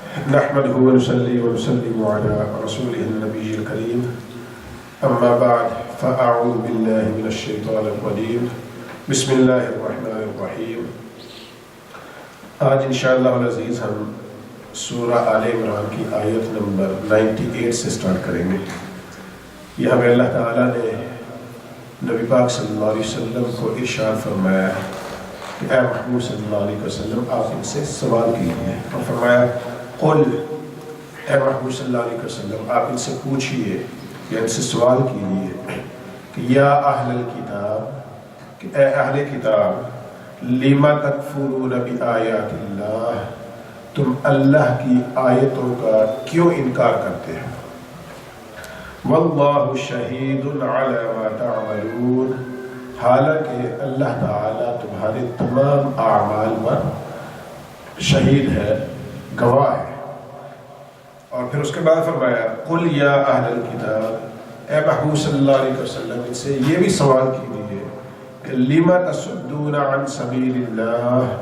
نحمده ونصلي ونسلم على رسوله النبي الكريم أما بعد فأعوذ بالله من الشيطان الرجيم بسم الله الرحمن الرحيم. آج انشاءاللہ العزیز ہم سورہ آل عمران کی آیت نمبر 98 سے سٹارٹ کریں گے. یہاں پہ اللہ تعالیٰ نے نبی پاک صلی اللہ علیہ وسلم کو ارشاد فرمایا کہ اے محمود صلی اللہ علیہ وسلم آپ ان سے سوال کیجیے، اور فرمایا قل، اے محمود صلی اللہ علیہ وسلم آپ ان سے پوچھئے یا ان سے سوال کیجیے کہ یا اہل الکتاب، کہ اے اہل کتاب، لما تکفرون بآیات اللہ، تم اللہ کی آیتوں کا کیوں انکار کرتے ہیں؟ واللہ شہید علی ما تعملون، حالانکہ اللہ تعالیٰ تمہارے تمام اعمال پر شہید ہے، گواہ ہے. اور پھر اس کے بعد فرمایا قل یا اہل الکتاب، اے محبوب صلی اللہ علیہ وسلم ان سے یہ بھی سوال کیجیے کہ لما تصدون عن سبیل اللہ،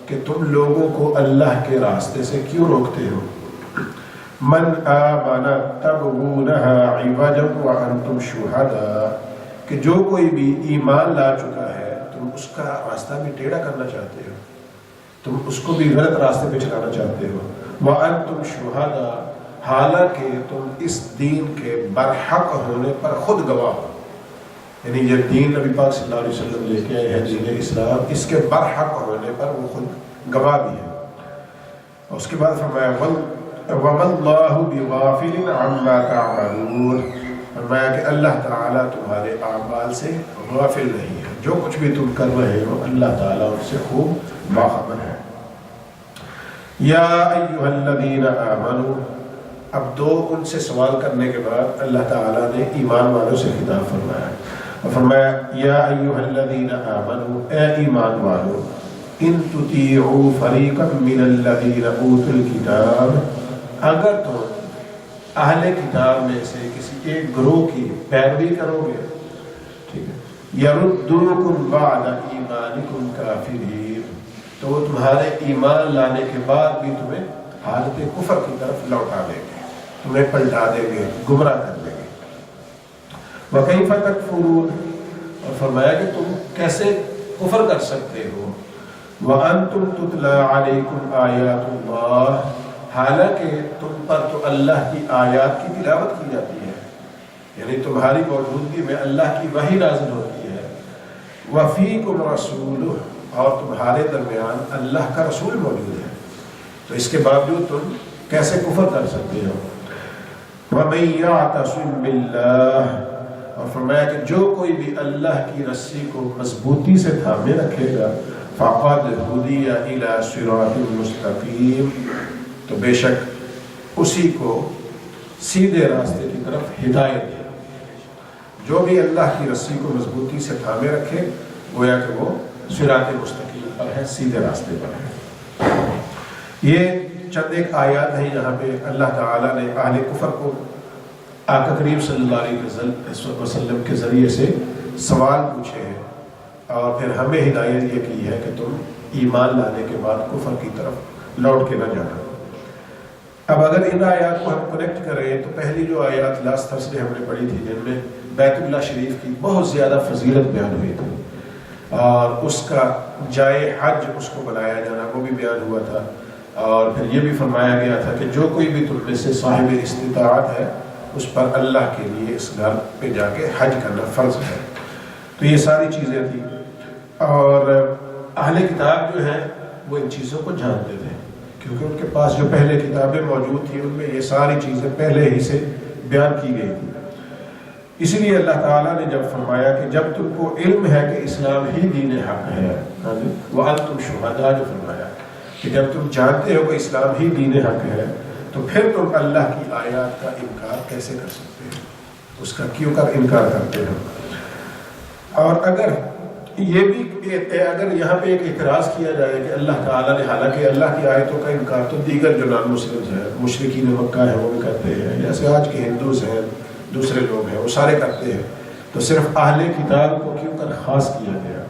کہ تم لوگوں کو اللہ کے راستے سے کیوں روکتے ہو؟ من آمن تبغونها عوجا وانتم شہداء، کہ جو کوئی بھی ایمان لا چکا ہے تم اس کا راستہ بھی ٹیڑھا کرنا چاہتے ہو، تم اس کو بھی غلط راستے پہ چلانا چاہتے ہو. وَأَنْتُمْ شُهَدَاء، حالانکہ تم اس دین کے برحق ہونے پر خود گواہ ہو. یعنی یہ دین نبی پاک صلی اللہ علیہ وسلم لے کے آئے ہیں، دین اسلام، اس کے برحق ہونے پر وہ خود گواہ بھی ہے. اور اس کے بعد فرمایا وَمَا اللَّهُ بِغَافِلٍ عَمَّا تَعْمَلُونَ، فرمایا کہ اللہ تعالیٰ تمہارے اعمال سے غافل نہیں ہے، جو کچھ بھی تم کر رہے ہو اللہ تعالیٰ ان سے خوب باخبر ہے. یا ایھا الذین آمنوا، اب دو ان سے سوال کرنے کے بعد اللہ تعالیٰ نے ایمان والوں سے خطاب فرمایا، اور فرمایا یا ایھا الذین آمنوا، اے ایمان والو، ان تطیعوا فریقا من الذین اوتوا الکتاب، اگر تم اہل کتاب میں سے کسی ایک گروہ کی پیروی کرو گے، ٹھیک ہے، یردوکم بعد ایمانکم کافرین، تو وہ تمہارے ایمان لانے کے بعد بھی تمہیں حالت کفر کی طرف لوٹا دیں گے، تمہیں پلٹا دیں گے، گمراہ کر دیں گے. وَكَيْفَ تَكْفُرُونَ، اور فرمایا کہ تم کیسے کفر کر سکتے ہو. وَأَنْتُمْ تُتْلَى عَلَيْكُمْ آیَاتُ اللَّهِ، حالانکہ تم پر تو اللہ کی آیات کی تلاوت کی جاتی ہے، یعنی تمہاری موجودگی میں اللہ کی وحی نازل ہوتی ہے. وَفِيكُمْ رَسُولُهُ، اور تمہارے درمیان اللہ کا رسول موجود ہے، تو اس کے باوجود تم کیسے کفر کر سکتے ہو. وَمَن يَعْتَصِم بِاللَّهِ، اور فرمایا کہ جو کوئی بھی اللہ کی رسی کو مضبوطی سے تھامے رکھے گا فَقَدْ هُدِيَ إِلَى صِرَاطٍ مُسْتَقِيمٍ، تو بے شک اسی کو سیدھے راستے کی طرف ہدایت ہے. جو بھی اللہ کی رسی کو مضبوطی سے تھامے رکھے گویا کہ وہ صراط مستقیم پر ہے، سیدھے راستے پر ہے. یہ چند ایک آیات ہیں جہاں پہ اللہ تعالیٰ نے اہل کفر کو آقا کریم صلی اللہ علیہ وسلم کے ذریعے سے سوال پوچھے ہیں، اور پھر ہمیں ہدایت یہ کی ہے کہ تم ایمان لانے کے بعد کفر کی طرف لوٹ کے نہ جانا. اب اگر ان آیات کو ہم کنیکٹ کریں تو پہلی جو آیات لاسٹ تھرسڈے ہم نے پڑھی تھی جن میں بیت اللہ شریف کی بہت زیادہ فضیلت بیان ہوئی تھی، اور اس کا جائے حج اس کو بنایا جانا وہ بھی بیان ہوا تھا، اور پھر یہ بھی فرمایا گیا تھا کہ جو کوئی بھی تم میں سے صاحب استطاعت ہے اس پر اللہ کے لیے اس گھر پہ جا کے حج کرنا فرض ہے. تو یہ ساری چیزیں تھیں، اور اہل کتاب جو ہیں وہ ان چیزوں کو جانتے تھے کیونکہ ان کے پاس جو پہلے کتابیں موجود تھیں ان میں یہ ساری چیزیں پہلے ہی سے بیان کی گئی تھی. اسی لیے اللہ تعالیٰ نے جب فرمایا کہ جب تم کو علم ہے کہ اسلام ہی دین حق ہے، وَأَنْتُمْ شُهَدَاء، جو فرمایا کہ جب تم جانتے ہو کہ اسلام ہی دین حق ہے تو پھر تم اللہ کی آیات کا انکار کیسے کر سکتے ہو، اس کا کیوں کر انکار کرتے ہو. اور اگر یہ بھی اگر یہاں پہ ایک اعتراض کیا جائے کہ اللہ تعالیٰ نے، حالانکہ اللہ کی آیتوں کا انکار تو دیگر جو نان مسلم ہیں، مشرکین مکہ ہیں وہ بھی کرتے ہیں، جیسے آج کے ہندوز ہیں، دوسرے لوگ ہیں، وہ سارے کرتے ہیں، تو صرف اہل کتاب کو کیوں کر خاص کیا گیا؟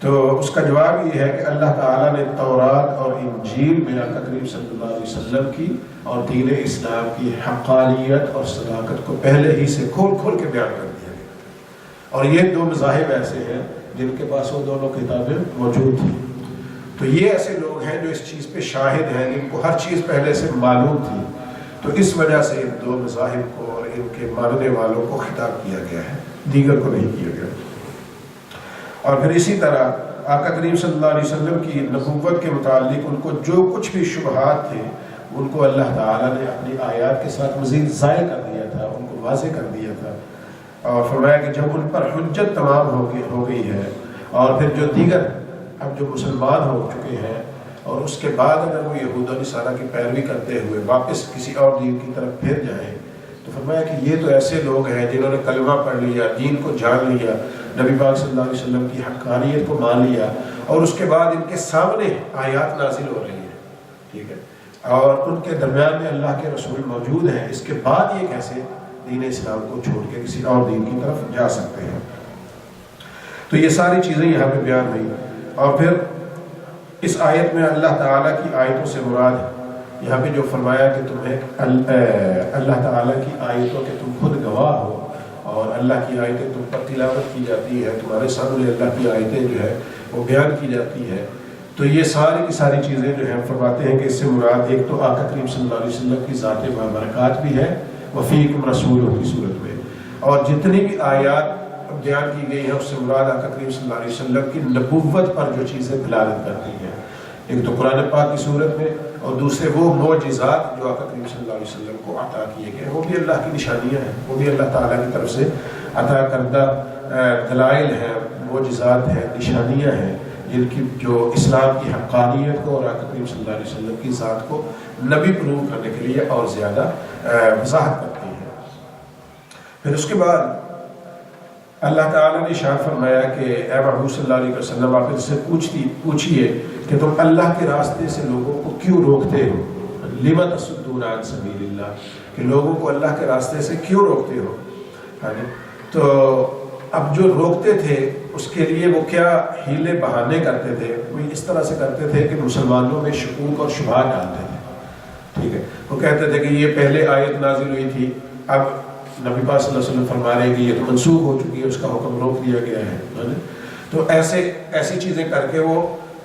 تو اس کا جواب یہ ہے کہ اللہ تعالیٰ نے تورات اور انجیل میں آقا کریم صلی اللہ علیہ وسلم کی اور دین اسلام کی حقانیت اور صداقت کو پہلے ہی سے کھول کھول کے بیان کر دیا گیا، اور یہ دو مذاہب ایسے ہیں جن کے پاس وہ دونوں کتابیں موجود تھیں۔ تو یہ ایسے لوگ ہیں جو اس چیز پہ شاہد ہیں، جن کو ہر چیز پہلے سے معلوم تھی، تو اس وجہ سے ان دو مذاہب کو اور ان کے ماننے والوں کو خطاب کیا گیا ہے، دیگر کو نہیں کیا گیا۔ اور پھر اسی طرح آقا کریم صلی اللہ علیہ وسلم کی نبوت کے متعلق ان کو جو کچھ بھی شبہات تھے ان کو اللہ تعالیٰ نے اپنی آیات کے ساتھ مزید ظاہر کر دیا تھا، ان کو واضح کر دیا تھا، اور فرمایا کہ جب ان پر حجت تمام ہو گئی ہے، اور پھر جو دیگر اب جو مسلمان ہو چکے ہیں اور اس کے بعد اگر وہ یہود و نصارہ کی پیروی کرتے ہوئے واپس کسی اور دین کی طرف پھر جائیں، تو فرمایا کہ یہ تو ایسے لوگ ہیں جنہوں نے کلمہ پڑھ لیا، دین کو جان لیا، نبی پاک صلی اللہ علیہ وسلم کی حقانیت کو مان لیا، اور اس کے بعد ان کے سامنے آیات نازل ہو رہی ہیں، ٹھیک ہے، اور ان کے درمیان میں اللہ کے رسول موجود ہیں، اس کے بعد یہ کیسے دین اسلام کو چھوڑ کے کسی اور دین کی طرف جا سکتے ہیں؟ تو یہ ساری چیزیں یہاں پہ بیان ہوئی۔ اور پھر اس آیت میں اللہ تعالیٰ کی آیتوں سے مراد یہاں پہ جو فرمایا کہ تمہیں اللہ تعالیٰ کی آیتوں کے تم خود گواہ ہو، اور اللہ کی آیتیں تم پر تلاوت کی جاتی ہے، تمہارے سامنے اللہ کی آیتیں جو ہے وہ بیان کی جاتی ہے، تو یہ ساری کی ساری چیزیں جو ہیں فرماتے ہیں کہ اس سے مراد ایک تو آقا کریم صلی اللہ علیہ وسلم کی ذات بابرکات بھی ہے، وفیکم رسول کی صورت میں، اور جتنی بھی آیات بیان کی گئی ہیں اس سے مراد آقا کریم صلی اللہ علیہ وسلم کی نبوت پر جو چیزیں دلالت کرتی ہیں، ایک تو قرآن پاک کی صورت میں، اور دوسرے وہ معجزات جو آقا کریم صلی اللہ علیہ وسلم کو عطا کیے گئے، وہ بھی اللہ کی نشانیاں ہیں، وہ بھی اللہ تعالیٰ کی طرف سے عطا کردہ دلائل ہیں، معجزات ہیں، نشانیاں ہیں، جن کی جو اسلام کی حقانیت کو اور آقا کریم صلی اللہ علیہ وسلم کی ذات کو نبی پروو کرنے کے لیے اور زیادہ وضاحت کرتی ہیں۔ پھر اس کے بعد اللہ تعالیٰ نے ارشاد فرمایا کہ اے محبوب صلی اللہ علیہ وسلم آپ ان سے پوچھئے کہ تم اللہ کے راستے سے لوگوں کو کیوں روکتے ہو، لم تصدون عن سبیل اللہ، کہ لوگوں کو اللہ کے راستے سے کیوں روکتے ہو؟ تو اب جو روکتے تھے اس کے لیے وہ کیا ہیلے بہانے کرتے تھے؟ وہ اس طرح سے کرتے تھے کہ مسلمانوں میں شکوک اور شبہات ڈالتے تھے، ٹھیک ہے، وہ کہتے تھے کہ یہ پہلے آیت نازل ہوئی تھی، اب نبی پاک صلی اللہ علیہ وسلم فرما رہے ہیں کہ یہ تو منسوخ ہو چکی ہے، اس کا حکم روک دیا گیا ہے، تو ایسی چیزیں کر کے وہ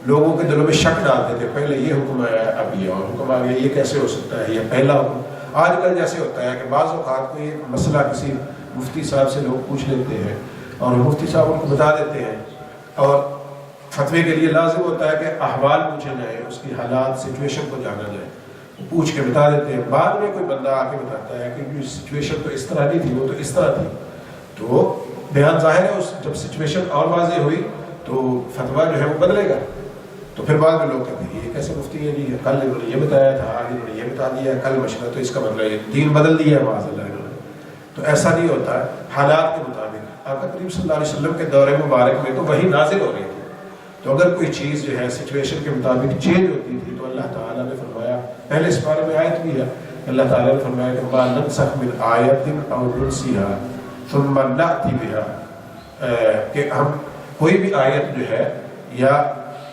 لوگوں کے دلوں میں شک ڈالتے تھے، پہلے یہ حکم آیا ہے، اب یہ اور حکم آ گیا، یہ کیسے ہو سکتا ہے، یہ پہلا حکم۔ آج کل جیسے ہوتا ہے کہ بعض اوقات کو یہ مسئلہ کسی مفتی صاحب سے لوگ پوچھ لیتے ہیں اور مفتی صاحب ان کو بتا دیتے ہیں، اور فتوے کے لیے لازم ہوتا ہے کہ احوال پوچھے جائیں، اس کی حالات سچویشن کو جانا جائے، پوچھ کے بتا دیتے ہیں، بعد میں کوئی بندہ آ کے بتاتا ہے کہ سچویشن تو اس طرح نہیں تھی، وہ تو اس طرح تھی، تو بیان ظاہر ہے جب سچویشن اور واضح ہوئی تو فتویٰ جو ہے وہ بدلے گا، تو پھر بعد میں لوگ کہتے ہیں یہ کیسے مفتی ہے جی، کل انہوں نے یہ بتایا تھا، آج انہوں نے یہ بتا دیا، کل مشورہ، تو اس کا مطلب یہ دین بدل دیا ہے معاذ اللہ انہوں نے، تو ایسا نہیں ہوتا ہے، حالات کے مطابق۔ آقا کریم صلی اللہ علیہ وسلم کے دور مبارک میں تو وہی نازل ہو رہی تھی، تو اگر کوئی چیز جو ہے سچویشن کے مطابق چینج ہوتی تھی تو اللہ تعالیٰ نے فرمایا، پہلے اس بارے میں آیت بھی ہے، اللہ تعالیٰ نے فرمایا کہ مَا نَنسَخْ مِنْ آیَةٍ أَوْ نُنْسِهَا ثُمَّ نَأْتِ بِهَا، کہ ہم کوئی بھی آیت جو ہے یا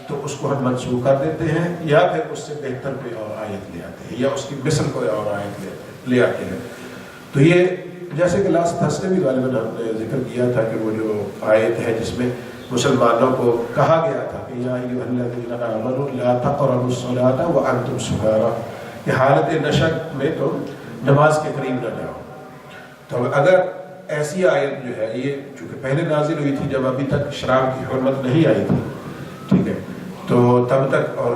تو اس کو ہم منسوخ کر دیتے ہیں یا پھر اس سے بہتر کوئی اور آیت لے آتے ہیں یا اس کی مثل کوئی اور آیت لے آتے ہیں۔ تو یہ جیسے کہ لاسٹ تھرسڈے بھی غالباً ہم نے ذکر کیا تھا کہ وہ جو آیت ہے جس میں مسلمانوں کو کہا گیا تھا کہ یا ایھا الذین آمنوا لا تقربوا الصلاۃ وانتم سکارى، کہ حالت نشہ میں تم نماز کے قریب نہ جاؤ۔ تو اگر ایسی آیت جو ہے یہ چونکہ پہلے نازل ہوئی تھی جب ابھی تک شراب کی حرمت نہیں آئی تھی، ٹھیک ہے، تو تب تک اور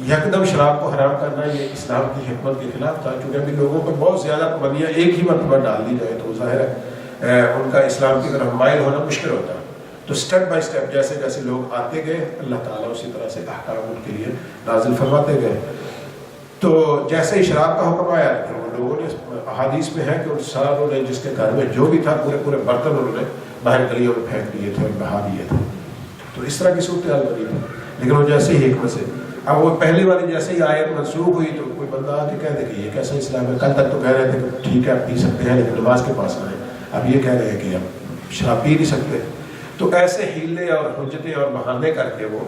یکدم شراب کو حرام کرنا یہ اسلام کی حکمت کے خلاف تھا، چونکہ ابھی لوگوں پہ بہت زیادہ پابندیاں ایک ہی مرتبہ ڈال دی جائے تو ظاہر ہے ان کا اسلام کی طرف مائل ہونا مشکل ہوتا ہے۔ تو سٹیپ بائی سٹیپ جیسے جیسے لوگ آتے گئے اللہ تعالیٰ اسی طرح سے احکام ان کے لیے نازل فرماتے گئے۔ تو جیسے ہی شراب کا حکم آیا تو وہ لوگوں نے احادیث میں ہے کہ ان ساروں نے جس کے گھر میں جو بھی تھا پورے پورے برتن انہوں نے باہر گلیوں میں پھینک دیے تھے اور بہا دیے تھے، تو اس طرح کی صورتحال بنی تھی۔ لیکن وہ جیسے ہی حکمت سے اب وہ پہلی والی جیسے ہی آیت منسوخ ہوئی تو کوئی بندہ آ کے کہہ دے کہ یہ کیسا اسلام ہے، کل تک تو کہہ رہے تھے کہ ٹھیک ہے آپ پی سکتے ہیں لیکن نماز کے پاس آئیں، اب یہ کہہ رہے ہیں کہ آپ شراب پی نہیں سکتے، تو ایسے حیلے اور حجتیں اور بہانے کر کے وہ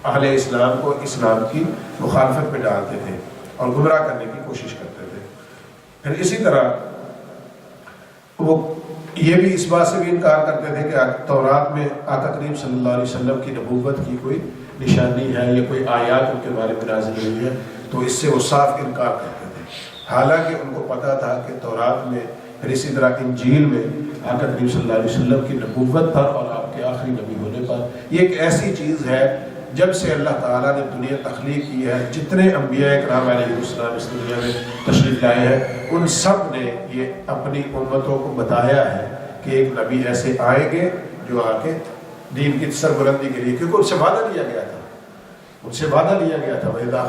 اہل اسلام کو اسلام کی مخالفت میں ڈالتے تھے اور گمراہ کرنے کی کوشش کرتے تھے۔ پھر اسی طرح وہ یہ بھی اس بات سے بھی انکار کرتے تھے کہ تورات میں آقا کریم صلی اللہ علیہ وسلم کی نبوت کی کوئی نشانی ہے یا کوئی آیات ان کے بارے میں نازل ہوئی ہے، تو اس سے وہ صاف انکار کرتے تھے، حالانکہ ان کو پتہ تھا کہ تورات میں پھر اسی طرح انجیل میں آقا کریم صلی اللہ علیہ وسلم کی نبوت پر اور آپ کے آخری نبی ہونے پر یہ ایک ایسی چیز ہے جب سے اللہ تعالیٰ نے دنیا تخلیق کی ہے، جتنے انبیاء کرام علیہ السلام اس دنیا میں تشریف لائے ہیں ان سب نے یہ اپنی امتوں کو بتایا ہے کہ ایک نبی ایسے آئیں گے جو آ کے دین کی سربلندی کے لیے، کیونکہ ان سے وعدہ لیا گیا تھا، ان سے وعدہ لیا گیا تھا وَإِذَا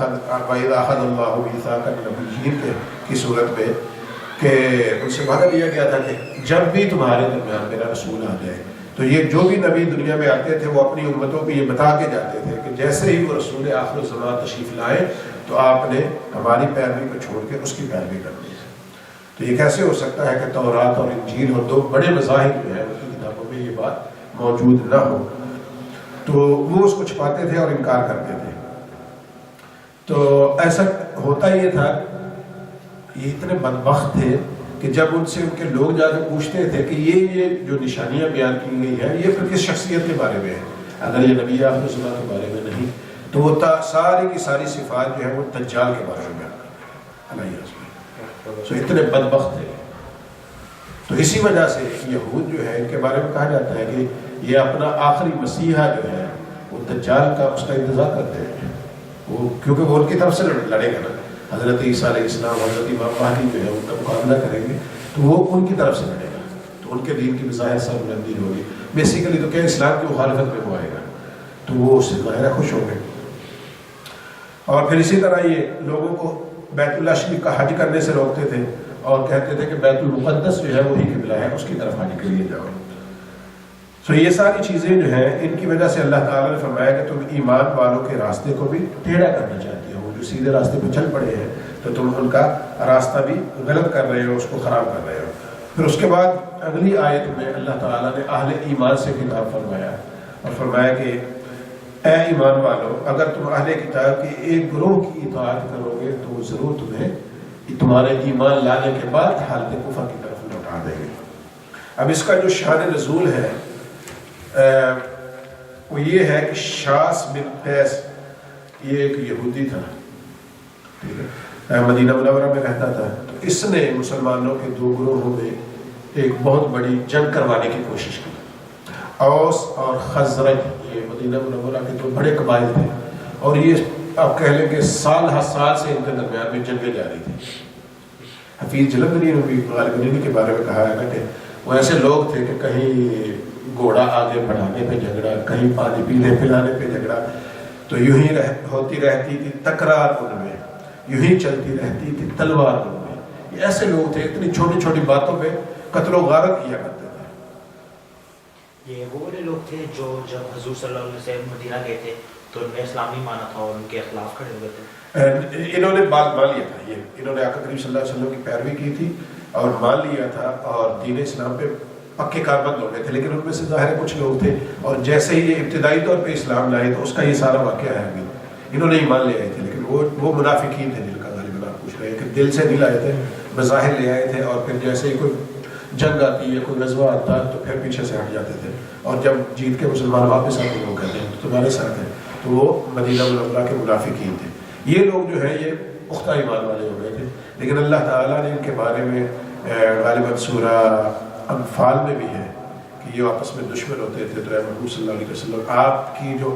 أَخَذَ اللَّهُ مِيثَاقَ النَّبِيِّينَ کی صورت میں، کہ ان سے وعدہ لیا گیا تھا کہ جب بھی تمہارے درمیان میرا رسول آ جائے تو یہ جو بھی نبی دنیا میں آتے تھے وہ اپنی امتوں کو یہ بتا کے جاتے تھے کہ جیسے ہی وہ رسول آخر الزمان تشریف لائے تو آپ نے ہماری پیروی کو چھوڑ کے اس کی پیروی کرنی ہے۔ تو یہ کیسے ہو سکتا ہے کہ تورات اور انجیل اور دو بڑے مذاہب جو ہیں ان کی کتابوں میں یہ بات موجود نہ ہو؟ تو وہ اس کو چھپاتے تھے اور انکار کرتے تھے۔ تو ایسا ہوتا یہ تھا، یہ اتنے بدبخت تھے کہ جب ان سے ان کے لوگ جا کے پوچھتے تھے کہ یہ جو نشانیاں بیان کی گئی ہیں یہ پھر کس شخصیت کے بارے میں ہے، اگر یہ نبی آخر الزمان کے بارے میں نہیں تو وہ ساری کی ساری صفات جو ہے وہ دجال کے بارے میں بیان کرتے ہیں۔ تو اتنے بدبخت تھے۔ تو اسی وجہ سے یہود جو ہے ان کے بارے میں کہا جاتا ہے کہ یہ اپنا آخری مسیحا جو ہے وہ دجال کا اس کا انتظار کرتے ہیں، وہ کیونکہ وہ ان کی طرف سے لڑے گا نا، حضرت عیسیٰ علیہ السلام حضرت امام مہدی جو ہے ان کا مقابلہ کریں گے تو وہ ان کی طرف سے لڑے گا، تو ان کے دین کی بظاہر سربلندی ہوگی، بیسیکلی تو کیا اسلام کی مخالفت میں وہ آئے گا، تو وہ اس سے ظاہرہ خوش ہوں گے۔ اور پھر اسی طرح یہ لوگوں کو بیت اللہ شریف کا حج کرنے سے روکتے تھے اور کہتے تھے کہ بیت المقدس جو ہے وہی قبلہ ہے، اس کی طرف حج کے لیے جاؤ۔ تو یہ ساری چیزیں جو ہیں ان کی وجہ سے اللہ تعالیٰ نے فرمایا کہ تم ایمان والوں کے راستے کو بھی ٹیڑھا کرنا چاہتے ہو، جو سیدھے راستے پہ چل پڑے ہیں تو تم ان کا راستہ بھی غلط کر رہے ہو، اس کو خراب کر رہے ہو۔ پھر اس کے بعد اگلی آیت میں اللہ تعالیٰ نے اہل ایمان سے خطاب فرمایا اور فرمایا کہ اے ایمان والو، اگر تم اہل کتاب کے ایک گروہ کی اطاعت کرو گے تو ضرور تمہیں تمہارے ایمان لانے کے بعد حالت کفر کی طرف لوٹا دیں گے۔ اب اس کا جو شان نزول ہے وہ یہ ہے کہ شاس بن قیس یہ ایک یہودی تھا، ٹھیک ہے، مدینہ منورہ میں رہتا تھا، تو اس نے مسلمانوں کے دو گروہوں میں ایک بہت بڑی جنگ کروانے کی کوشش کی۔ اوس اور خزرج یہ مدینہ منورہ کے دو بڑے قبائل تھے اور یہ آپ کہہ لیں کہ سال ہر سال سے ان کے درمیان میں جنگیں جاری تھیں۔ حفیظ جلندری نے بھی غالب کے بارے میں کہا ہے نا کہ وہ ایسے لوگ تھے کہ کہیں گھوڑا آگے بڑھانے پہ جھگڑا، کہیں پانی پینے پلانے پہ جھگڑا، تو یوں ہی ہوتی رہتی تھی تکرار ان میں، یوں ہی چلتی رہتی تھی تلوار ان میں۔ یہ ایسے لوگ تھے اتنی چھوٹی چھوٹی باتوں پہ قتل و غارت کیا کرتے تھے۔ یہ وہ والے لوگ تھے جو جب حضور صلی اللہ علیہ وسلم مدینہ گئے تھے تو ان نے اسلام نہیں مانا تھا اور ان کے خلاف کھڑے ہوئے تھے؟ انہوں نے بات مان لیا تھا، انہوں نے آقا کریم صلی اللہ علیہ وسلم کی پیروی کی تھی اور مان لیا تھا اور دین اسلام پہ پکے کاربند ہو گئے تھے، لیکن ان میں سے ظاہر کچھ لوگ تھے اور جیسے ہی یہ ابتدائی طور پہ اسلام لائے تو اس کا یہ سارا واقعہ ہے ابھی انہوں نے ایمان لے آئے تھے، لیکن وہ منافقین تھے جن کا غالباً آپ پوچھ رہے ہیں کہ دل سے نہیں لائے تھے، بظاہر لے آئے تھے اور پھر جیسے ہی کوئی جنگ آتی ہے کوئی غزوہ آتا تو پھر پیچھے سے ہٹ جاتے تھے اور جب جیت کے مسلمان واپس آتے وہ کہتے ہیں تو تمہارے ساتھ ہیں، تو وہ مدینہ منورہ کے منافقین تھے۔ یہ لوگ جو ہیں یہ پختہ ایمان والے ہو گئے تھے، لیکن اللہ تعالیٰ نے ان کے بارے میں غالباً سورہ انفال میں بھی ہے کہ یہ آپس میں دشمن ہوتے تھے، تو اے محمد صلی اللہ علیہ وسلم آپ کی جو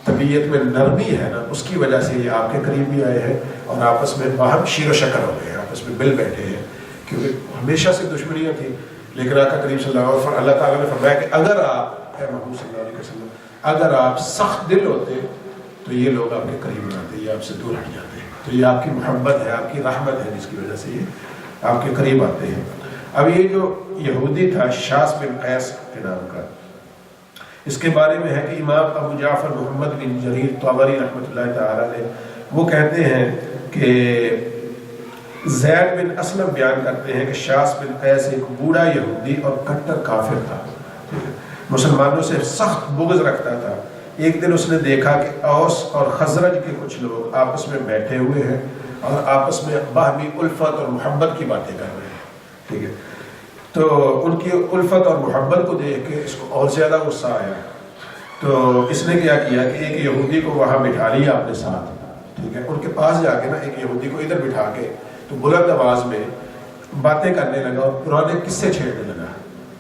طبیعت میں نرمی ہے نا اس کی وجہ سے یہ آپ کے قریب بھی آئے ہیں اور آپس میں باہم شیر و شکر ہو گئے ہیں، آپس میں مل بیٹھے ہیں، کیونکہ ہمیشہ سے دشمنیاں تھیں۔ لیکن آقا کریم صلی اللہ علیہ وسلم اللہ تعالیٰ نے فرمایا کہ اگر آپ اے محمد صلی اللہ علیہ وسلم اگر آپ سخت دل ہوتے تو یہ لوگ آپ کے قریب نہ آتے، یہ آپ سے دور ہٹ جاتے ہیں، تو یہ آپ کی محبت ہے، آپ کی رحمت ہے جس کی وجہ سے یہ آپ کے قریب آتے ہیں۔ اب یہ جو یہودی تھا شاس بن قیس کے نام کا، اس کے بارے میں ہے کہ امام ابو جعفر محمد بن جریر طبری رحمۃ اللہ تعالی علیہ وہ کہتے ہیں کہ زید بن اسلم بیان کرتے ہیں کہ شاس بن قیس ایک بوڑھا یہودی اور کٹر کافر تھا، مسلمانوں سے سخت بغض رکھتا تھا. ایک دن اس نے دیکھا کہ اوس اور خزرج کے کچھ لوگ آپس میں بیٹھے ہوئے ہیں اور آپس میں باہمی الفت اور محبت کی باتیں کر رہے ہیں. ٹھیک ہے, تو ان کی الفت اور محبت کو دیکھ کے اس کو اور زیادہ غصہ آیا. تو اس نے کیا کیا کہ ایک یہودی کو وہاں بٹھا لیا اپنے ساتھ. ٹھیک ہے, ان کے پاس جا کے نا ایک یہودی کو ادھر بٹھا کے تو بلند آواز میں باتیں کرنے لگا اور پرانے قصے چھیڑنے لگا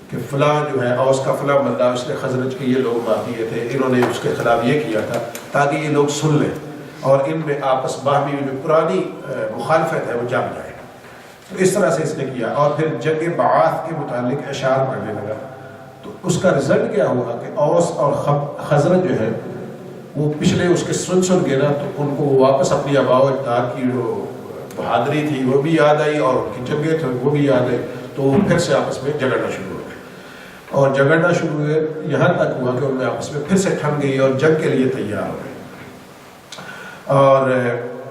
کہ فلاں جو ہے اوس کا فلاں بندہ, اس نے خزرج کے یہ لوگ مار دیے تھے, انہوں نے اس کے خلاف یہ کیا تھا, تاکہ یہ لوگ سن لیں اور ان میں آپس باہمی جو پرانی مخالفت ہے وہ جم جائے. تو اس طرح سے اس نے کیا اور پھر جنگ بعث کے متعلق اشعار پڑھنے لگا. تو اس کا رزلٹ کیا ہوا کہ اوس اور خزرج جو ہے وہ پچھلے اس کے سن کے نا تو ان کو واپس اپنی آباء و اجداد کی جو بہادری تھی وہ بھی یاد آئی اور ان کی جنگیں تھیں وہ بھی یاد آئی. تو پھر سے آپس میں جگڑنا شروع ہو گئے اور جگڑنا شروع ہوئے, یہاں تک ہوا کہ ان میں آپس میں پھر سے ٹھن گئی اور جنگ کے لیے تیار ہو گئے.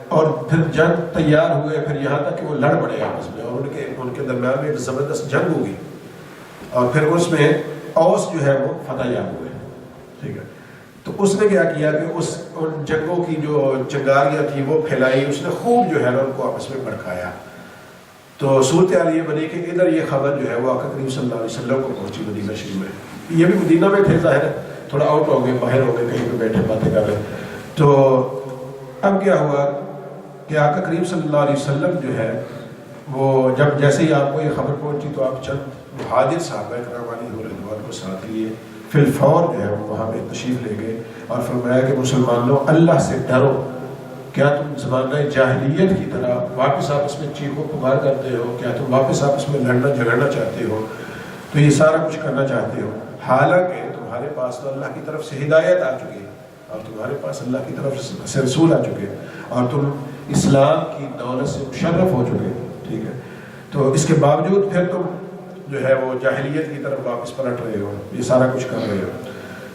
اور پھر جنگ تیار ہوئے, پھر یہاں تک کہ وہ لڑ پڑے آپس میں اور ان کے درمیان میں ایک زبردست جنگ ہوگی اور پھر اس میں اوس جو ہے وہ فتح یاب ہوئے. ٹھیک ہے, تو اس نے کیا کیا کہ ان جنگوں کی جو چنگاریاں تھی وہ پھیلائی, اس نے خوب جو ہے نا ان کو آپس میں بھڑکایا. تو صورتحال یہ بنی کہ ادھر یہ خبر جو ہے وہ آقا کریم صلی اللہ علیہ وسلم کو پہنچی مدینہ شریف میں. یہ بھی مدینہ میں تھے, ظاہر ہے تھوڑا آؤٹ ہو گئے, باہر ہو گئے, کہیں پہ بیٹھے باتیں کر رہے. تو اب کیا ہوا کہ آقا کریم صلی اللہ علیہ وسلم جو ہے وہ جب جیسے ہی آپ کو یہ خبر پہنچی تو آپ چند مہاجر صحابہ کرام علیہ رضوان کو ساتھ لیے, فی الفور جو ہے وہاں پہ تشریف لے گئے اور فرمایا کہ مسلمانوں اللہ سے ڈرو, کیا تم زمانہ جاہلیت کی طرح واپس آپس میں چیخ و پکار کرتے ہو, کیا تم واپس آپس میں لڑنا جھگڑنا چاہتے ہو, تو یہ سارا کچھ کرنا چاہتے ہو, حالانکہ تمہارے پاس تو اللہ کی طرف سے ہدایت آ چکی ہے اور تمہارے پاس اللہ کی طرف سے رسول آ چکے اور تم اسلام کی دولت سے مشرف ہو چکے. ٹھیک ہے, تو اس کے باوجود پھر تم جو ہے وہ جاہلیت کی طرف واپس پلٹ رہے ہو, یہ سارا کچھ کر رہے ہو.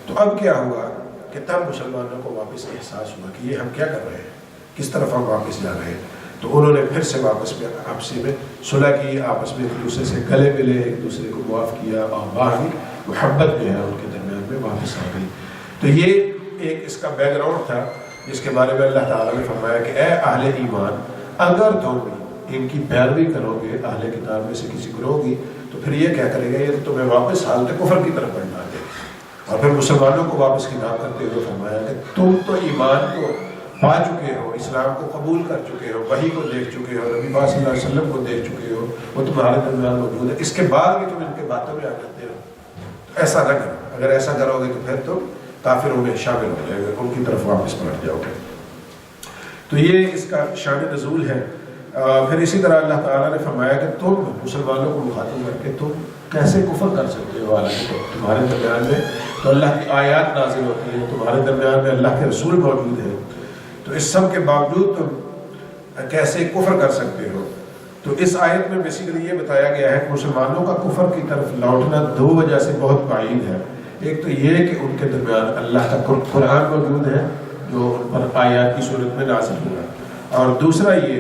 تو اب کیا ہوا کہ تب مسلمانوں کو واپس احساس ہوا کہ یہ ہم کیا کر رہے ہیں, کس طرف ہم واپس جا رہے ہیں. تو انہوں نے پھر سے واپس میں آپسی میں صلح کی, آپس میں ایک دوسرے سے گلے ملے, ایک دوسرے کو معاف کیا اور باہمی محبت جو ہے ان کے درمیان میں واپس آ گئی. تو یہ ایک اس کا بیک گراؤنڈ تھا جس کے بارے میں اللہ تعالیٰ نے فرمایا کہ اے اہل ایمان, اگر تم ان کی پیروی کرو گے, اہل کتاب میں سے کسی کو ہوگی, تو پھر یہ کیا کرے گا, یہ تو تمہیں واپس حالت کفر کی طرف بڑھنا دے. اور پھر مسلمانوں کو واپس خطاب کرتے ہوئے فرمایا کہ تم تو ایمان کو پا چکے ہو, اسلام کو قبول کر چکے ہو, وحی کو دیکھ چکے ہو, نبی پاک صلی اللہ علیہ وسلم کو دیکھ چکے ہو, وہ تمہارے درمیان موجود ہے, اس کے بعد بھی تم ان کے باتوں میں آ جاتے ہو. تو ایسا نہ کرو, اگر ایسا کرو گے تو پھر تم کافروں میں شامل ہو جائے گا, ان کی طرف واپس پلٹ جاؤ گے. تو یہ اس کا شان نزول ہے. پھر اسی طرح اللہ تعالیٰ نے فرمایا کہ تم مسلمانوں کو مخاطب کر کے تم کیسے کفر کر سکتے ہو, حالانکہ تمہارے درمیان میں تو اللہ کی آیات نازل ہوتی ہیں, تمہارے درمیان میں اللہ کے رسول موجود ہیں, تو اس سب کے باوجود تم کیسے کفر کر سکتے ہو. تو اس آیت میں بیسیکلی یہ بتایا گیا ہے کہ مسلمانوں کا کفر کی طرف لوٹنا دو وجہ سے بہت بعید ہے. ایک تو یہ کہ ان کے درمیان اللہ کا قرآن موجود ہے جو ان پر آیات کی صورت میں نازل ہوا, اور دوسرا یہ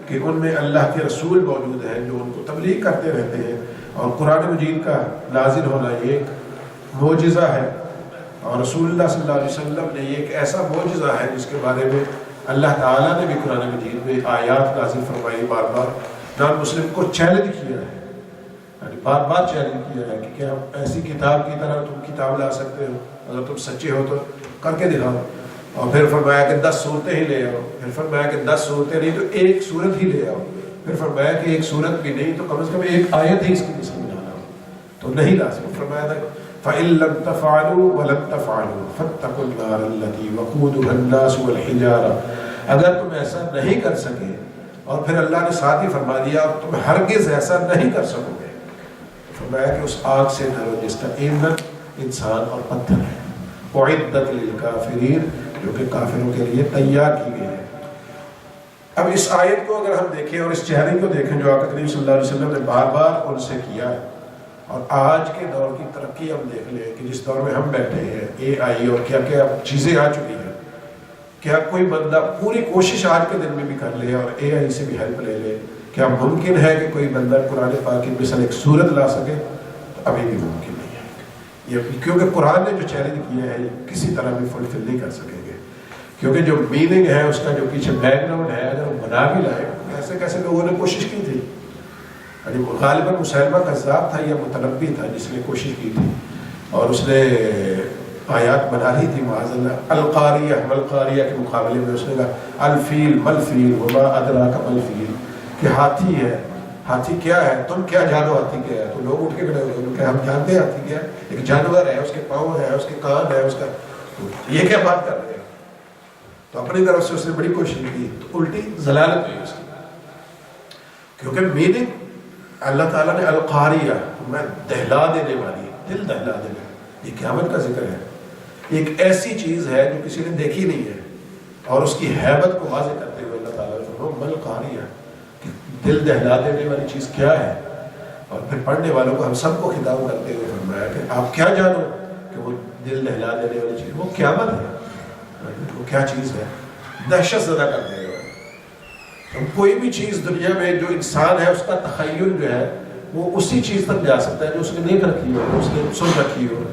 کہ ان میں اللہ کے رسول موجود ہیں جو ان کو تبلیغ کرتے رہتے ہیں, اور قرآن مجید کا نازل ہونا یہ ایک معجزہ ہے, اور رسول اللہ صلی اللہ علیہ وسلم نے یہ ایک ایسا معجزہ ہے جس کے بارے میں اللہ تعالیٰ نے بھی قرآن مجید میں آیات نازل فرمائی, بار بار نان مسلم کو چیلنج کیا ہے, یعنی بار بار چیلنج کیا ہے کہ کیا ایسی کتاب کی طرح تم کتاب لا سکتے ہو, اگر تم سچے ہو تو کر کے دکھاؤ. اور پھر فرمایا کہ 10 صورتیں ہی لے آؤ, پھر فرمایا کہ 10 صورتیں نہیں تو ایک صورت ہی لے آؤ, پھر فرمایا کہ ایک صورت بھی نہیں تو کم از کم ایک آیت ہی اس کی مثال لانا, تو نہیں لا سکتے. فرمایا تھا فَإِن لَمْ تَفْعَلُوا وَلَن تَفْعَلُوا فَاتَّقُوا النَّارَ الَّتِي وَقُودُهَا النَّاسُ وَالْحِجَارَةُ. اگر تم ایسا نہیں کر سکے, اور پھر اللہ نے ساتھ ہی فرما دیا تم ہرگز ایسا نہیں کر سکو گے, فرمایا کہ اس آگ سے ڈرو جس کا ایندھن انسان اور پتھر ہے, اعدت للکافرین, جو کہ کافروں کے لیے تیار کی گئی ہے. اب اس آیت کو اگر ہم دیکھیں اور اس چہرے کو دیکھیں جو آقا کریم صلی اللہ علیہ وسلم نے بار بار ان سے کیا ہے, اور آج کے دور کی ترقی ہم دیکھ لیں کہ جس دور میں ہم بیٹھے ہیں, اے آئی اور کیا کیا چیزیں آ چکی ہیں, کیا کوئی بندہ پوری کوشش آج کے دن میں بھی کر لے اور اے آئی سے بھی ہیلپ لے لے, کیا ممکن ہے کہ کوئی بندہ قرآن پاک کی مثل ایک سورت لا سکے؟ تو ابھی بھی ممکن نہیں ہے. یہ کیونکہ قرآن نے جو چیلنج کیا ہے یہ کسی طرح بھی فلفل نہیں کر سکیں گے، کیونکہ جو میننگ ہے اس کا جو پیچھے بیک گراؤنڈ ہے اگر وہ بنا بھی لائے، ایسے کیسے لوگوں نے کوشش کی تھی، یعنی غالباً مسلمہ کذاب تھا یا متنبی تھا جس نے کوشش کی تھی اور اس نے آیات بنا لی تھی معاذ اللہ، القاریہ ملقاریہ کے مقابلے میں اس نے کہا الفیل ملفیل وما ادراک ملفیل، کہ ہاتھی ہے، ہاتھی کیا ہے، تم کیا جانو ہاتھی کیا ہے؟ تو لوگ اٹھ کے کھڑے ہوئے، انہوں نے کہا ہم جانتے ہیں ہاتھی کیا ہے، ایک جانور ہے، اس کے پاؤں ہے، اس کے کان ہے، اس کا، یہ کیا بات کر رہے ہیں؟ تو اپنی طرف سے اس نے بڑی کوشش کی، تو الٹی ضلالت ہوئی اس کی، کیونکہ میننگ اللہ تعالیٰ نے القاریہ میں دہلا دینے والی، دل دہلا دینے، یہ قیامت کا ذکر ہے، ایک ایسی چیز ہے جو کسی نے دیکھی نہیں ہے، اور اس کی ہیبت کو واضح کرتے ہوئے اللہ تعالیٰ نے فرمایا القاریہ، کہ دل دہلا دینے والی چیز کیا ہے، اور پھر پڑھنے والوں کو ہم سب کو خطاب کرتے ہوئے فرمایا کہ آپ کیا جانو کہ وہ دل دہلا دینے والی چیز وہ قیامت ہے، وہ کیا چیز ہے، دہشت زدہ کر دے گا۔ کوئی بھی چیز دنیا میں جو انسان ہے اس کا تخیل جو ہے وہ اسی چیز تک جا سکتا ہے جو اس نے دیکھ رکھی ہو، اس نے سن رکھی ہو،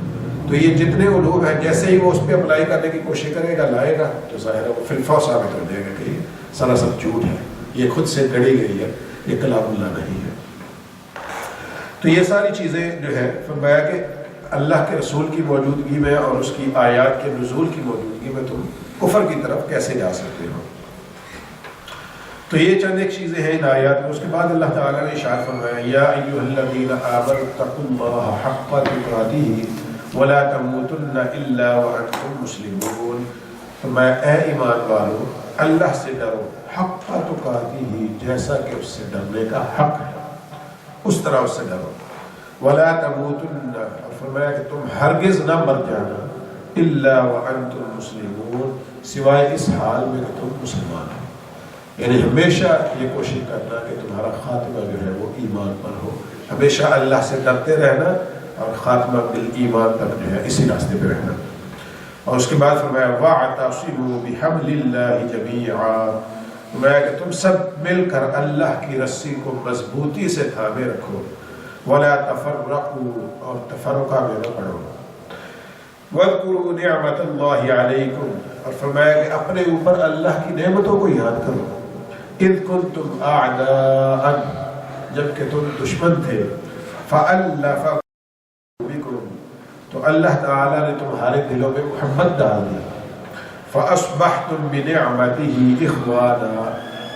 تو یہ جتنے وہ لوگ ہیں جیسے ہی وہ اس پہ اپلائی کرنے کی کوشش کرے گا، لائے گا، تو ظاہر ہے وہ فلفا ثابت ہو جائے گا کہ یہ سراسر جھوٹ ہے، یہ خود سے گڑی گئی ہے، یہ کلام اللہ نہیں ہے۔ تو یہ ساری چیزیں جو ہے فرمایا کہ اللہ کے رسول کی موجودگی میں اور اس کی آیات کے نزول کی موجودگی میں تم کفر کی طرف کیسے جا سکتے ہو۔ تو یہ چند ایک چیزیں ہیں ان آیات میں۔ اس کے بعد اللہ تعالیٰ نے ارشاد فرمایا یا ایھا الذین آمنوا اتقوا اللہ حق تقاتہ ولا تموتن الا وانتم مسلمون، فرمایا اے ایمان والو اللہ سے ڈرو حق تقاتہ، جیسا کہ اس سے ڈرنے کا حق ہے اس طرح اس سے ڈرو، ولا تموتن، اور فرمایا کہ تم ہرگز نہ مر جانا، الا وانتم مسلمون، سوائے اس حال میں کہ تم مسلمان ہو، یعنی ہمیشہ یہ کوشش کرنا کہ تمہارا خاتمہ جو ہے وہ ایمان پر ہو، ہمیشہ اللہ سے ڈرتے رہنا اور خاتمہ بالایمان تک جو ہے اسی راستے پہ رہنا۔ اور اس کے بعد فرمایا وَاعْتَصِمُوا بِحَبْلِ اللَّهِ جَمِيعًا، فرمایا کہ تم سب مل کر اللہ کی رسی کو مضبوطی سے تھامے رکھو، وَلَا تَفَرَّقُوا، اور تفرقہ میں نہ پڑو، وَاذْكُرُوا نِعْمَةَ اللَّهِ عَلَيْكُمْ، اور فرمایا کہ اپنے اوپر اللہ کی نعمتوں کو یاد کرو، اذ کنتم اعداء، جبکہ تم دشمن تھے، فألف بکم، تو اللہ تعالیٰ نے تمہارے دلوں میں محبت ڈال دی، فاصبحتم بنعمتہ اخوانا،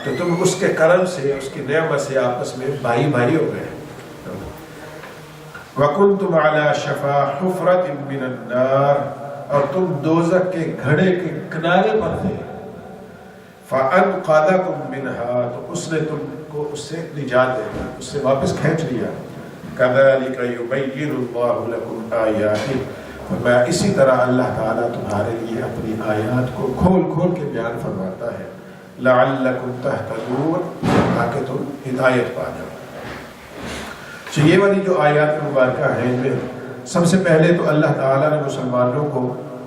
تو تم اس کے کرم سے، اس کی نعمت سے آپس میں بھائی بھائی ہو گئے، وکنتم علی شفا حفرۃ من النار، اور تم دوزخ کے گھڑے کے کنارے پر تھے، فَأَنْقَذَكُمْ مِنْهَا، تو اس نے تم کو اس سے نجات دے دیا، اس سے واپس کھینچ لیا، كَذَلِكَ يُبَيِّنُ اللَّهُ لَكُمْ آيَاتِهِ، فرمایا اسی طرح اللہ تعالیٰ تمہارے لیے اپنی آیات کو کھول کھول کے بیان فرماتا ہے، لَعَلَّكُمْ تَهْتَدُونَ، تاکہ تم ہدایت پا جاؤ۔ تو یہ والی جو آیات مبارکہ ہیں ان میں سب سے پہلے تو اللہ تعالیٰ نے مسلمانوں کو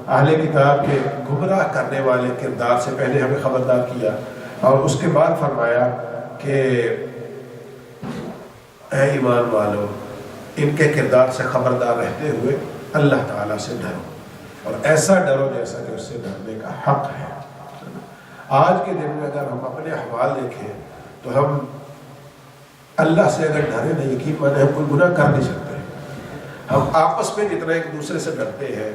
اہل کتاب کے گمراہ کرنے والے کردار سے پہلے ہمیں خبردار کیا، اور اس کے بعد فرمایا کہ اے ایمان والو ان کے کردار سے خبردار رہتے ہوئے اللہ تعالیٰ سے ڈرو، اور ایسا ڈرو جیسا کہ اس سے ڈرنے کا حق ہے۔ آج کے دن میں اگر ہم اپنے احوال دیکھیں تو ہم اللہ سے اگر ڈرے نہیں، یقین مانے ہم کوئی گناہ کر نہیں سکتے، ہم آپس میں جتنا ایک دوسرے سے ڈرتے ہیں،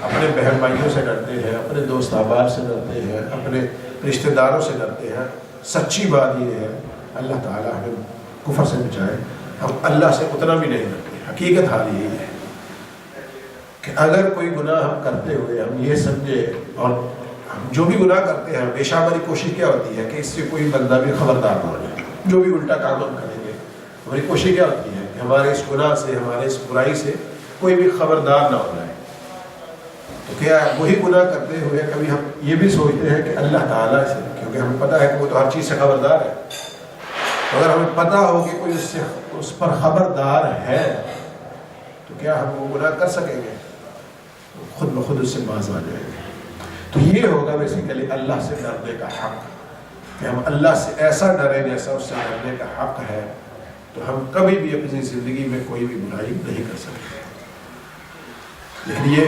اپنے بہن بھائیوں سے ڈرتے ہیں، اپنے دوست احباب سے ڈرتے ہیں، اپنے رشتہ داروں سے ڈرتے ہیں، سچی بات یہ ہے اللہ تعالیٰ ہمیں کفر سے بچائے، ہم اللہ سے اتنا بھی نہیں ڈرتے۔ حقیقت حال یہی ہے کہ اگر کوئی گناہ ہم کرتے ہوئے ہم یہ سمجھے، اور ہم جو بھی گناہ کرتے ہیں ہمیشہ ہماری کوشش کیا ہوتی ہے کہ اس سے کوئی بندہ بھی خبردار نہ ہو جائے، جو بھی الٹا کام ہم کریں گے ہماری کوشش کیا ہوتی ہے کہ ہمارے اس گناہ سے، ہمارے اس برائی سے کوئی بھی خبردار نہ ہو جائے۔ تو کیا وہی گناہ کرتے ہوئے کبھی ہم یہ بھی سوچتے ہیں کہ اللہ تعالیٰ سے، کیونکہ ہمیں پتہ ہے کہ وہ تو ہر چیز سے خبردار ہے، اگر ہمیں پتہ ہو کہ کوئی اس پر خبردار ہے تو کیا ہم وہ گناہ کر سکیں گے؟ خود بخود اس سے باز آ جائیں گے۔ تو یہ ہوگا بیسیکلی اللہ سے ڈرنے کا حق، کہ ہم اللہ سے ایسا ڈریں جیسا اس سے ڈرنے کا حق ہے، تو ہم کبھی بھی اپنی زندگی میں کوئی بھی برائی نہیں کر سکتے۔ لیکن یہ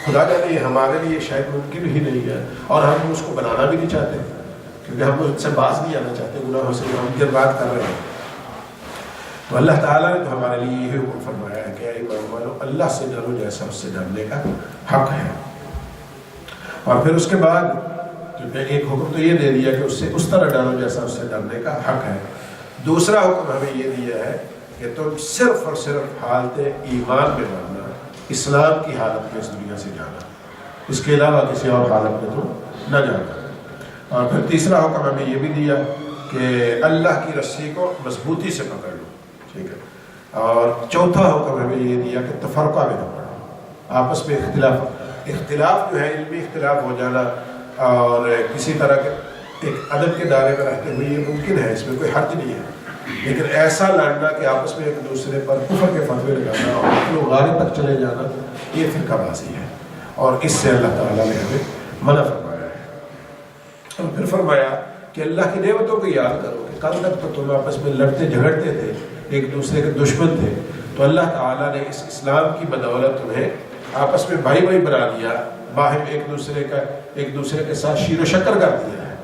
خدا جانے یہ ہمارے لیے شاید ممکن ہی نہیں ہے، اور ہم اس کو بنانا بھی نہیں چاہتے، کیونکہ ہم اس سے باز نہیں آنا چاہتے گناہوں سے، ہم جب بات کر رہے ہیں۔ تو اللہ تعالیٰ نے تو ہمارے لیے یہ حکم فرمایا ہے کہ اے ایمان والو اللہ سے ڈرو جیسا اس سے ڈرنے کا حق ہے، اور پھر اس کے بعد ایک حکم تو یہ دے دیا کہ اس سے اس طرح ڈرو جیسا اس سے ڈرنے کا حق ہے، دوسرا حکم ہمیں یہ دیا ہے کہ تم صرف اور صرف حالت ایمان میں مرنا، اسلام کی حالت میں اس دنیا سے جانا، اس کے علاوہ کسی اور حالت میں تم نہ جانا۔ اور پھر تیسرا حکم ہمیں یہ بھی دیا کہ اللہ کی رسی کو مضبوطی سے پکڑ لو، ٹھیک ہے۔ اور چوتھا حکم ہمیں یہ دیا کہ تفرقہ میں نہ پڑو، آپس میں اختلاف جو ہے علمی اختلاف ہو جانا اور کسی طرح کے ایک ادب کے دائرے میں رہتے ہوئے یہ ممکن ہے، اس میں کوئی حرج نہیں ہے، لیکن ایسا لڑنا کہ آپس میں ایک دوسرے پر کفر کے فتوے لگانا اور لوگ غالب تک چلے جانا، یہ فرقہ بازی ہے، اور اس سے اللہ تعالیٰ نے ہمیں منع فرمایا ہے۔ اور پھر فرمایا کہ اللہ کی نعمتوں کو یاد کرو کہ کل تک تو تم آپس میں لڑتے جھگڑتے تھے، ایک دوسرے کے دشمن تھے، تو اللہ تعالیٰ نے اس اسلام کی بدولت تمہیں آپس میں بھائی بھائی بنا دیا، باہم ایک دوسرے کے ساتھ شیر و شکر کر دیا ہے۔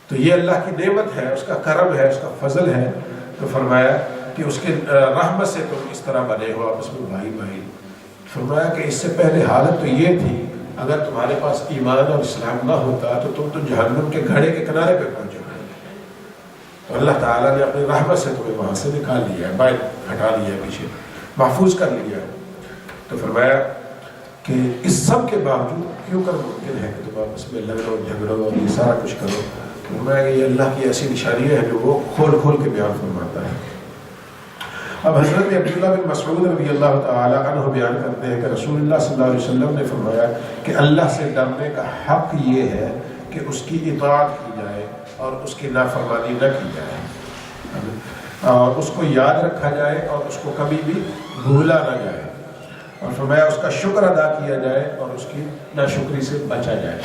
تو یہ اللہ کی نعمت ہے، اس کا کرم ہے، اس کا فضل ہے۔ تو فرمایا کہ اس کے رحمت سے تم اس طرح بنے ہو آپس میں بھائی بھائی۔ فرمایا کہ اس سے پہلے حالت تو یہ تھی، اگر تمہارے پاس ایمان اور اسلام نہ ہوتا تو تم تو جہنم کے گھڑے کے کنارے پہ پہنچے ہوئے۔ تو اللہ تعالیٰ نے اپنی رحمت سے تمہیں وہاں سے نکال لیا ہے، باہر ہٹا لیا ہے، پیچھے محفوظ کر لیا ہے۔ تو فرمایا کہ اس سب کے باوجود کیوں کر ممکن ہے کہ تم آپس میں لڑو جھگڑو اور یہ سارا کچھ کرو؟ فرمایا کہ یہ اللہ کی ایسی نشانیاں ہیں جو وہ کھول کھول کے بیان فرماتا ہے۔ اب حضرت عبداللہ بن مسعود رضی اللہ تعالی عنہ بیان کرتے ہیں کہ رسول اللہ صلی اللہ علیہ وسلم نے فرمایا کہ اللہ سے ڈرنے کا حق یہ ہے کہ اس کی اطاعت کی جائے اور اس کی نافرمانی نہ کی جائے، اور اس کو یاد رکھا جائے اور اس کو کبھی بھی بھولا نہ جائے، اور فرمایا اس کا شکر ادا کیا جائے اور اس کی ناشکری سے بچا جائے۔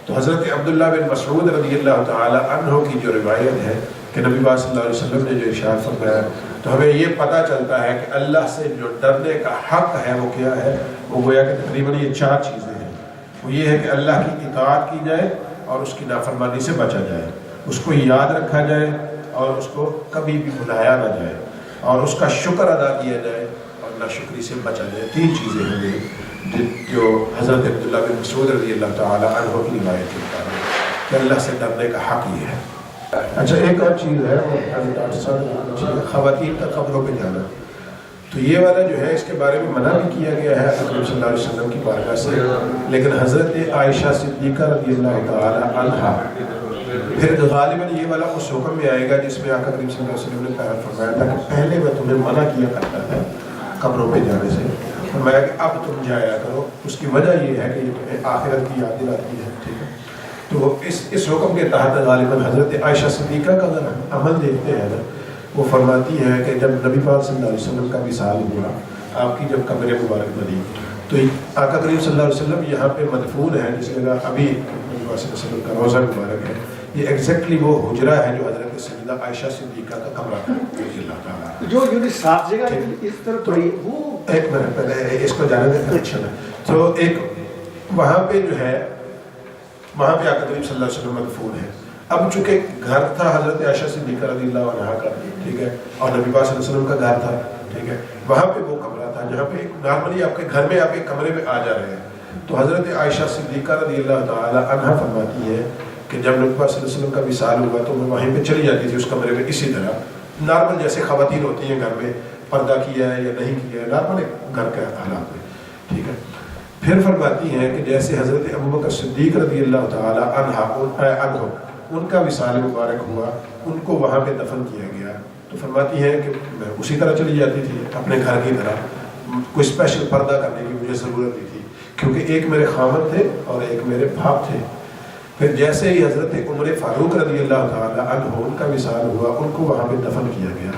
تو حضرت عبداللہ بن مسعود رضی اللہ تعالی عنہ کی جو روایت ہے کہ نبی پاک صلی اللہ علیہ وسلم نے جو ارشاد فرمایا، تو ہمیں یہ پتہ چلتا ہے کہ اللہ سے جو ڈرنے کا حق ہے وہ کیا ہے، وہ گویا کہ تقریباً یہ 4 چیزیں ہیں۔ وہ یہ ہے کہ اللہ کی اطاعت کی جائے اور اس کی نافرمانی سے بچا جائے، اس کو یاد رکھا جائے اور اس کو کبھی بھی بھلایا نہ جائے، اور اس کا شکر ادا کیا جائے اور ناشکری سے بچا جائے۔ 3 چیزیں ہیں جو حضرت عبداللہ بن مسعود رضی اللہ تعالی عنہ کی روایت کے مطابق کہ اللہ سے ڈرنے کا حق یہ ہے۔ اچھا، ایک اور چیز ہے خواتین کا قبروں پہ جانا، تو یہ والا جو ہے اس کے بارے میں منع بھی کیا گیا ہے اکرم صلی اللہ علیہ وسلم کی بارگاہ سے، لیکن حضرت عائشہ صدیقہ رضی اللہ تعالی عنہا پھر غالباً یہ والا اس حکم میں آئے گا جس میں آقا کریم صلی اللہ علیہ وسلم نے فرمایا تھا کہ پہلے میں تمہیں منع کیا کرتا تھا قبروں پہ جانے سے، فرمایا کہ اب تم جایا کرو۔ اس کی وجہ یہ ہے کہ یہ تمہیں آخرت کی یاد دلاتی ہے، ٹھیک ہے۔ تو اس حکم کے تحت غالباً حضرت عائشہ صدیقہ کا اگر عمل دیکھتے ہیں نا، وہ فرماتی ہے کہ جب نبی پاک صلی اللہ علیہ وسلم کا وصال ہوا، آپ کی جب قبر مبارک بنی، تو آقا کریم صلی اللہ علیہ وسلم یہاں پہ مدفون ہے، جس جگہ ابھی نبی پاک صلی اللہ علیہ وسلم کا روضہ مبارک ہے، یہ ایگزیکٹلی وہ حجرہ ہے جو حضرت سیدہ عائشہ صدیقہ کا کمرہ ہے رضی اللہ تعالیٰ جو یونی 7 جگہ اس طرح تو وہ ایک منٹ پہلے اس کو جانے دیں کنیکشن ہے۔ تو ایک وہاں پہ جو ہے، وہاں پہ آقا کریم صلی اللہ علیہ وسلم مدفون ہے۔ اب چونکہ گھر تھا حضرت عائشہ صدیقہ رضی اللہ عنہا کا، ٹھیک ہے، اور نبی پاک صلی اللہ علیہ وسلم کا گھر تھا، ٹھیک ہے، وہاں پہ وہ کمرہ تھا جہاں پہ نارملی آپ کے گھر میں آپ ایک کمرے میں آ جا رہے ہیں۔ تو حضرت عائشہ صدیقہ رضی اللہ تعالی عنہا فرماتی ہے کہ جب نبی پاک صلی اللہ علیہ وسلم کا وصال ہوا تو میں وہیں پہ چلی جاتی تھی اس کمرے میں، اسی طرح نارمل جیسے خواتین ہوتی ہیں گھر میں، پردہ کیا ہے یا نہیں کیا ہے، نارمل گھر کے حالات میں، ٹھیک ہے۔ پھر فرماتی ہیں کہ جیسے حضرت ابوبکر صدیق رضی اللہ تعالی عنہ ان کا وصال مبارک ہوا، ان کو وہاں پہ دفن کیا گیا، تو فرماتی ہیں کہ میں اسی طرح چلی جاتی تھی اپنے گھر کی طرح، کوئی اسپیشل پردہ کرنے کی مجھے ضرورت نہیں تھی، کیونکہ ایک میرے خامد تھے اور ایک میرے باپ تھے۔ پھر جیسے ہی حضرت عمر فاروق رضی اللہ تعالی عنہ ان کا وصال ہوا، ان کو وہاں پہ دفن کیا گیا،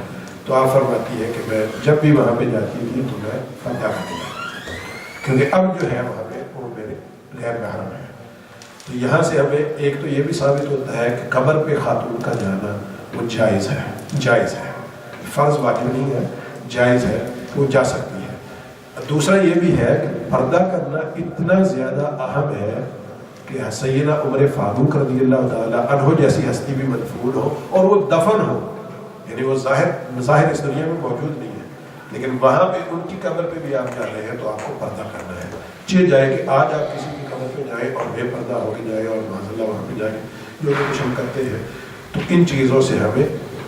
تو آپ فرماتی ہے کہ میں جب بھی وہاں پہ جاتی تھی تو میں پردہ کر دیا، کیونکہ اب جو ہے وہاں پہ وہ میرے غیر محرم ہے۔ تو یہاں سے ہمیں ایک تو یہ بھی ثابت ہوتا ہے کہ قبر پہ خاتون کا جانا وہ جائز ہے، جائز ہے، فرض واجب نہیں ہے، جائز ہے، وہ جا سکتی ہے۔ دوسرا یہ بھی ہے کہ پردہ کرنا اتنا زیادہ اہم ہے کہ سیدنا عمر فاروق رضی اللہ تعالیٰ عنہ جیسی ہستی بھی مدفون ہو اور وہ دفن ہو، یعنی وہ ظاہر اس دنیا میں موجود نہیں ہے، لیکن وہاں پہ ان کی قبر پہ بھی آپ جا رہے ہیں تو آپ کو پردہ کرنا ہے. چاہے جائے کہ آج آپ کسی کی قبر پہ جائیں اور بے پردہ ہو کے جائیں اور معاذ اللہ وہاں پہ جائیں جو کچھ ہم کرتے ہیں، تو ان چیزوں سے ہمیں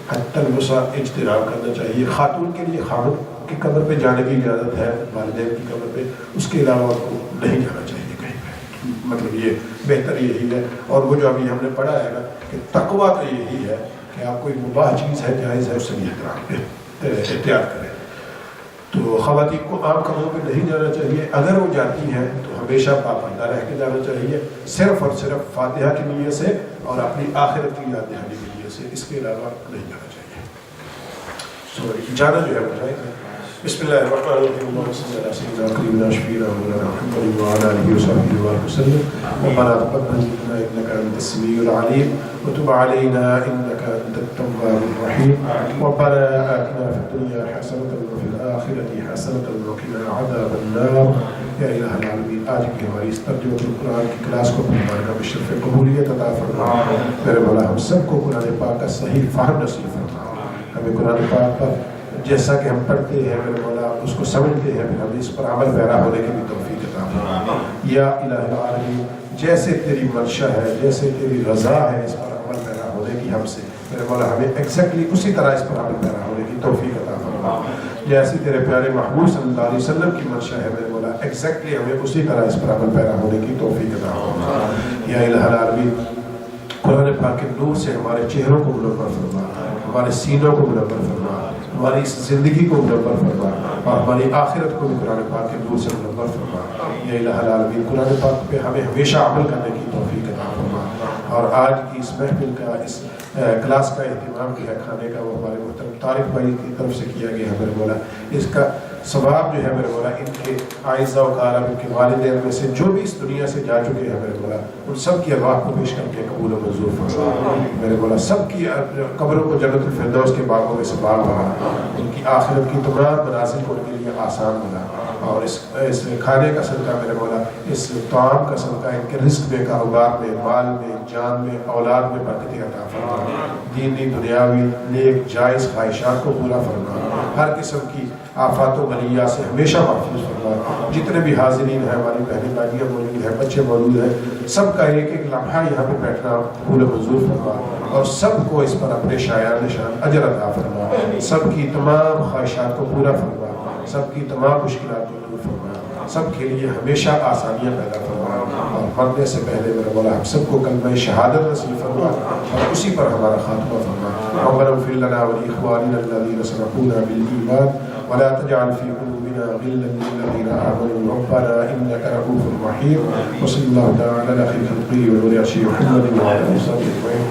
حتی الوسع اجتناب کرنا چاہیے. خاتون کے لیے خاوند کی قبر پہ جانے کی اجازت ہے، والدین کی قبر پہ، اس کے علاوہ کو نہیں جانا چاہیے کہیں پہ. مطلب یہ بہتر یہی ہے. اور وہ جو ابھی ہم نے پڑھا ہے نا کہ تقویٰ تو یہی ہے کہ آپ کوئی مباح چیز ہے، جائز ہے، اس سے بھی احتیاط کریں. تو خواتین کو عام کمروں پہ نہیں جانا چاہیے. اگر وہ جاتی ہیں تو ہمیشہ پابندہ رہ کے جانا چاہیے، صرف اور صرف فاتحہ کی نیت سے اور اپنی آخرت کی یاد دہانی کی نیت سے، اس کے علاوہ نہیں جانا چاہیے. جانا جو ہے بتائیں. بسم اللہ الرحمن الرحیم. اللهم صل على سيدنا وقريبنا شفيعنا مولانا محمد وعلى اله وصحبه وبارك وسلم. ربنا تقبل منا انك انت السميع العليم وتب علينا انك انت التواب الرحيم. ربنا آتنا في الدنيا حسنة وفي الآخرة حسنة وقنا عذاب النار. یا الہ العالمین، آج کی ہماری اس ترجمہ القرآن کی کلاس کو مبارکہ بشرف قبولیت عطا فرما. میرے مولا ہم سب کو قرآن پاک کا صحیح فہم نصیب فرما. ہمیں قرآن پاک پر جیسا کہ ہم پڑھتے ہیں میرے مولا اس کو سمجھتے ہیں، پھر ہمیں اس پر عمل پیرا ہونے کی بھی توفیق عطا فرما. یا الہ العالمین، جیسے تیری منشا ہے، جیسے تیری رضا ہے اس پر عمل پیرا ہونے کی ہم سے، میرے مولا ہمیں ایگزیکٹلی اسی طرح اس پر عمل پیرا ہونے کی توفیق عطا فرما. جیسی تیرے پیارے محبوب صلی اللہ علیہ وسلم کی منشا ہے میرے مولا ایگزیکٹلی ہمیں اسی طرح اس پر عمل پیرا ہونے کی توفیق عطا فرما. یا الہ العالمین، قرآن پاک کے نور سے ہمارے چہروں کو منور فرما، ہمارے سینوں کو منور فرما، ہماری اس زندگی کو منور فرما، اور ہماری آخرت کو بھی قرآن پاک کے نور سے منور فرما. یا الہ العالمین، قرآن پاک پہ ہمیں ہمیشہ عمل کرنے کی توفیق عطا فرما. اور آج کی اس محفل کا، اس کلاس کا اہتمام جو ہے کھانے کا، وہ ہمارے محترم طارق بھائی کی طرف سے کیا گیا ہے میرے مولا. اس کا ثواب جو ہے میرے مولا ان کے اعزاء و کرام، ان کے والدین میں سے جو بھی اس دنیا سے جا چکے ہیں میرے مولا، ان سب کی ارواح کو پیش کر کے قبول و منظور فرما. میرے مولا سب کی قبروں کو جنت الفردوس کے باغوں میں سے باغ بنا، ان کی آخرت کی تمام منازل کو ان کے لیے آسان بنا. اور اس کھانے کا صدقہ میرے مولا، اس طعام کا صدقہ ان کے رزق میں، کاروبار میں، مال میں، جان میں، اولاد میں برکتیں عطا فرما. دینی دنیاوی نیک جائز خواہشات کو پورا فرما. ہر قسم کی آفات و بلیات سے ہمیشہ محفوظ فرما. جتنے بھی حاضرین ہیں، ہماری بہنیں بھائیاں موجود ہیں، بچے موجود ہیں، سب کا ایک ایک لمحہ یہاں پہ بیٹھنا قبول و منظور فرما. اور سب کو اس پر اپنے شایان نشان اجر عطا فرما. سب کی تمام خواہشات کو پورا فرما، سب کی تمام مشکلات کو دور فرما، سب کے لیے ہمیشہ آسانیاں پیدا فرما. اور مرنے سے پہلے میرا مولا ہم سب کو کلمہ شہادت نصیب فرما اور اسی پر ہمارا خاتمہ فرما. ربنا اغفر لنا ولاخواننا الذين سبقونا بالایمان ولا تجعل في قلوبنا غلا للذين آمنوا ربنا انك رؤوف رحيم. وصلى الله تعالى على خير خلقه ونور عرشه محمد وعلى اله وصحبه اجمعين.